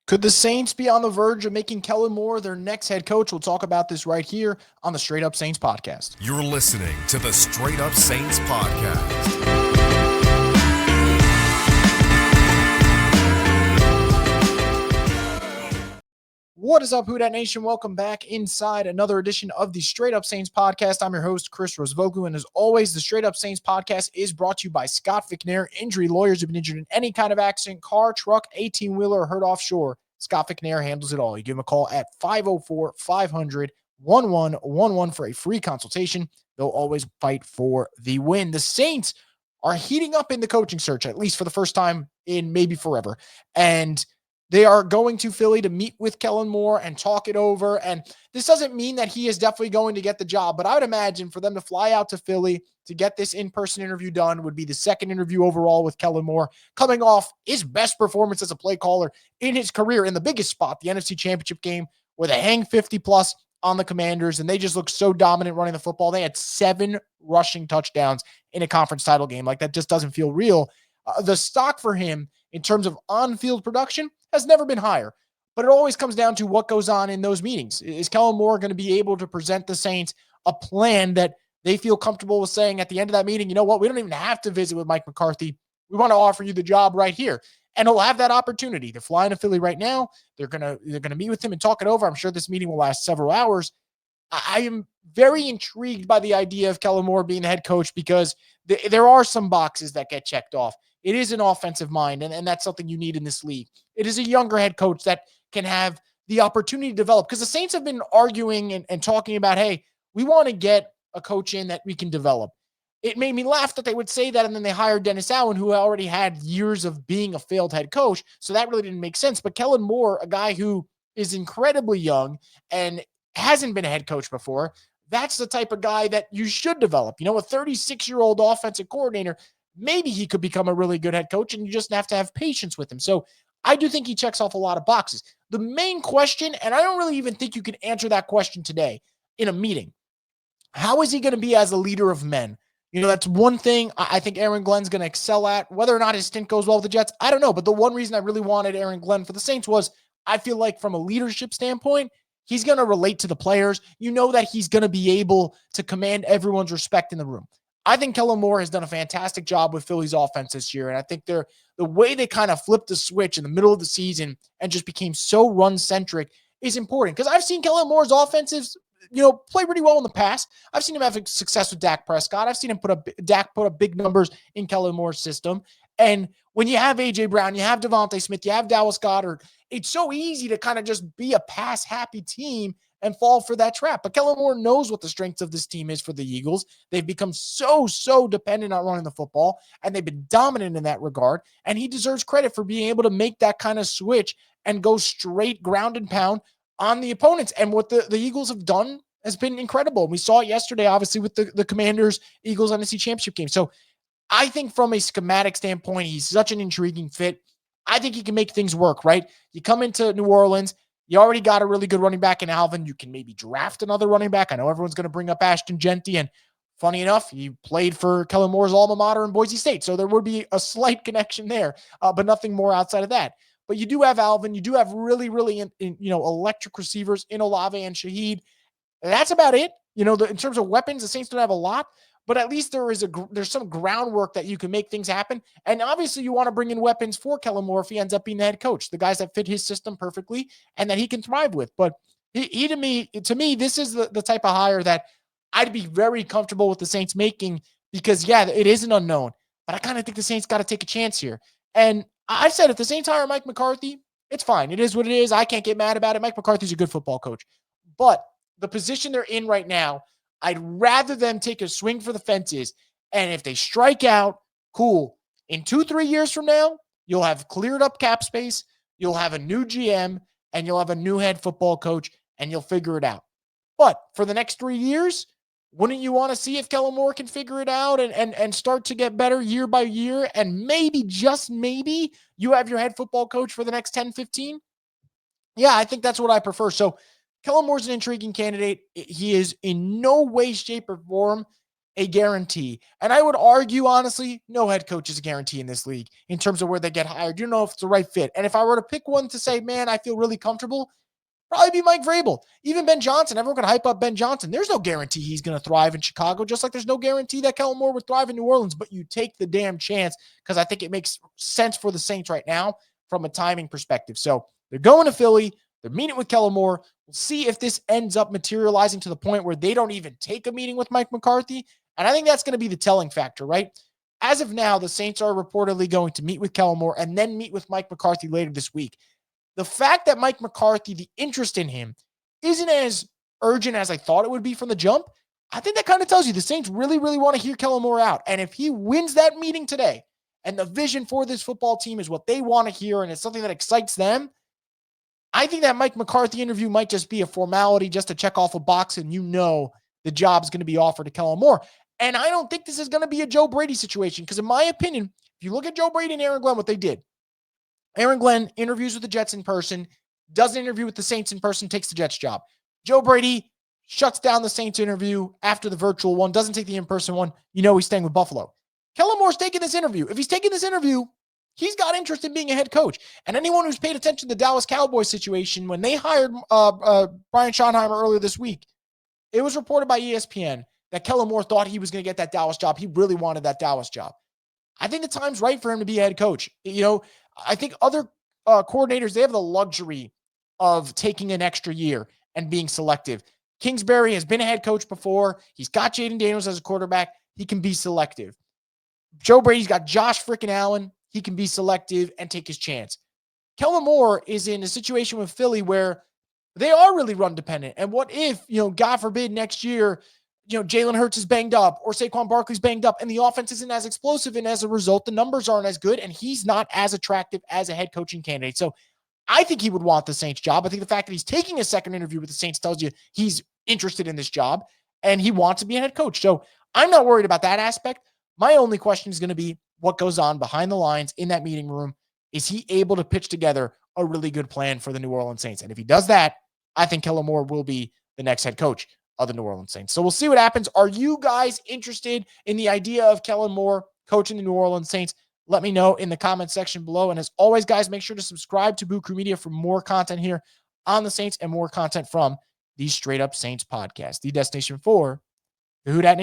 Could the Saints be on the verge of making Kellen Moore their next head coach? We'll talk about this right here on the Straight Up Saints podcast. You're listening to the Straight Up Saints podcast. What is up, Who Dat Nation? Welcome back inside another edition of the Straight Up Saints podcast. I'm your host, Chris Rosvogu, and as always, the Straight Up Saints podcast is brought to you by Scott Fickner, injury lawyers who've been injured in any kind of accident, car, truck, 18-wheeler, or hurt offshore. Scott Fickner handles it all. You give him a call at 504-500-1111 for a free consultation. They'll always fight for the win. The Saints are heating up in the coaching search, at least for the first time in maybe forever. And they are going to Philly to meet with Kellen Moore and talk it over. And this doesn't mean that he is definitely going to get the job, but I would imagine for them to fly out to Philly to get this in-person interview done would be the second interview overall with Kellen Moore, coming off his best performance as a play caller in his career in the biggest spot, the NFC Championship game, where they hang 50-plus on the Commanders, and they just look so dominant running the football. They had 7 rushing touchdowns in a conference title game. Like, that just doesn't feel real. The stock for him in terms of on-field production has never been higher, but it always comes down to what goes on in those meetings. Is Kellen Moore going to be able to present the Saints a plan that they feel comfortable with saying at the end of that meeting, you know what, we don't even have to visit with Mike McCarthy. We want to offer you the job right here. And he'll have that opportunity. They're flying to Philly right now. They're gonna meet with him and talk it over. I'm sure this meeting will last several hours. I am very intrigued by the idea of Kellen Moore being the head coach because there are some boxes that get checked off. It is an offensive mind, and that's something you need in this league. It is a younger head coach that can have the opportunity to develop, because the Saints have been arguing and talking about, hey, we want to get a coach in that we can develop. It made me laugh that they would say that, and then they hired Dennis Allen, who already had years of being a failed head coach, so that really didn't make sense. But Kellen Moore, a guy who is incredibly young and hasn't been a head coach before, that's the type of guy that you should develop. You know, a 36-year-old offensive coordinator, maybe he could become a really good head coach, and you just have to have patience with him. So I do think he checks off a lot of boxes. The main question, and I don't really even think you can answer that question today in a meeting, how is he going to be as a leader of men? You know, that's one thing I think Aaron Glenn's going to excel at. Whether or not his stint goes well with the Jets, I don't know. But the one reason I really wanted Aaron Glenn for the Saints was I feel like from a leadership standpoint, he's going to relate to the players. You know that he's going to be able to command everyone's respect in the room. I think Kellen Moore has done a fantastic job with Philly's offense this year. And I think the way they kind of flipped the switch in the middle of the season and just became so run-centric is important. Because I've seen Kellen Moore's offensives, play pretty well in the past. I've seen him have success with Dak Prescott. I've seen him put up big numbers in Kellen Moore's system. And when you have A.J. Brown, you have Devontae Smith, you have Dallas Goedert, it's so easy to kind of just be a pass-happy team and fall for that trap. But Kellen Moore knows what the strengths of this team is for the Eagles. They've become so dependent on running the football, and they've been dominant in that regard. And he deserves credit for being able to make that kind of switch and go straight ground and pound on the opponents. And what the Eagles have done has been incredible. We saw it yesterday, obviously, with the Commanders, Eagles NFC Championship game. So I think from a schematic standpoint, he's such an intriguing fit. I think he can make things work, right? You come into New Orleans, you already got a really good running back in Alvin. You can maybe draft another running back. I know everyone's going to bring up Ashton Genty, and funny enough, he played for Kellen Moore's alma mater in Boise State, so there would be a slight connection there, but nothing more outside of that. But you do have Alvin. You do have really, electric receivers in Olave and Shaheed. That's about it. In terms of weapons, the Saints don't have a lot, but at least there's some groundwork that you can make things happen. And obviously you want to bring in weapons for Kellen Moore if he ends up being the head coach, the guys that fit his system perfectly and that he can thrive with. But he to me, this is the type of hire that I'd be very comfortable with the Saints making because, yeah, it is an unknown, but I kind of think the Saints got to take a chance here. And I said if the Saints hire Mike McCarthy, it's fine. It is what it is. I can't get mad about it. Mike McCarthy's a good football coach. But the position they're in right now, I'd rather them take a swing for the fences. And if they strike out, cool. In 2-3 years from now, you'll have cleared up cap space. You'll have a new GM and you'll have a new head football coach and you'll figure it out. But for the next 3 years, wouldn't you want to see if Kellen Moore can figure it out and start to get better year by year? And maybe, just maybe, you have your head football coach for the next 10, 15? Yeah, I think that's what I prefer. So Kellen Moore's an intriguing candidate. He is in no way, shape, or form a guarantee. And I would argue, honestly, no head coach is a guarantee in this league in terms of where they get hired. You don't know if it's the right fit. And if I were to pick one to say, man, I feel really comfortable, probably be Mike Vrabel. Even Ben Johnson. Everyone can hype up Ben Johnson. There's no guarantee he's going to thrive in Chicago, just like there's no guarantee that Kellen Moore would thrive in New Orleans. But you take the damn chance because I think it makes sense for the Saints right now from a timing perspective. So they're going to Philly. They're meeting with Kellen Moore. We'll see if this ends up materializing to the point where they don't even take a meeting with Mike McCarthy. And I think that's going to be the telling factor, right? As of now, the Saints are reportedly going to meet with Kellen Moore and then meet with Mike McCarthy later this week. The fact that Mike McCarthy, the interest in him, isn't as urgent as I thought it would be from the jump, I think that kind of tells you the Saints really, really want to hear Kellen Moore out. And if he wins that meeting today, and the vision for this football team is what they want to hear, and it's something that excites them, I think that Mike McCarthy interview might just be a formality just to check off a box, and the job's going to be offered to Kellen Moore. And I don't think this is going to be a Joe Brady situation, because in my opinion, if you look at Joe Brady and Aaron Glenn, what they did, Aaron Glenn interviews with the Jets in person, doesn't interview with the Saints in person, takes the Jets job. Joe Brady shuts down the Saints interview after the virtual one, doesn't take the in-person one. He's staying with Buffalo. Kellen Moore's taking this interview. If he's taking this interview, he's got interest in being a head coach. And anyone who's paid attention to the Dallas Cowboys situation, when they hired Brian Schottenheimer earlier this week, it was reported by ESPN that Kellen Moore thought he was going to get that Dallas job. He really wanted that Dallas job. I think the time's right for him to be a head coach. I think other coordinators, they have the luxury of taking an extra year and being selective. Kingsbury has been a head coach before. He's got Jaden Daniels as a quarterback. He can be selective. Joe Brady's got Josh freaking Allen. He can be selective and take his chance. Kellen Moore is in a situation with Philly where they are really run dependent. And what if, God forbid next year, Jalen Hurts is banged up or Saquon Barkley's banged up and the offense isn't as explosive, and as a result, the numbers aren't as good and he's not as attractive as a head coaching candidate. So I think he would want the Saints job. I think the fact that he's taking a second interview with the Saints tells you he's interested in this job and he wants to be a head coach. So I'm not worried about that aspect. My only question is going to be what goes on behind the lines in that meeting room. Is he able to pitch together a really good plan for the New Orleans Saints? And if he does that, I think Kellen Moore will be the next head coach of the New Orleans Saints. So we'll see what happens. Are you guys interested in the idea of Kellen Moore coaching the New Orleans Saints? Let me know in the comment section below. And as always, guys, make sure to subscribe to Boo Crew Media for more content here on the Saints and more content from the Straight Up Saints podcast, the destination for the Who Dat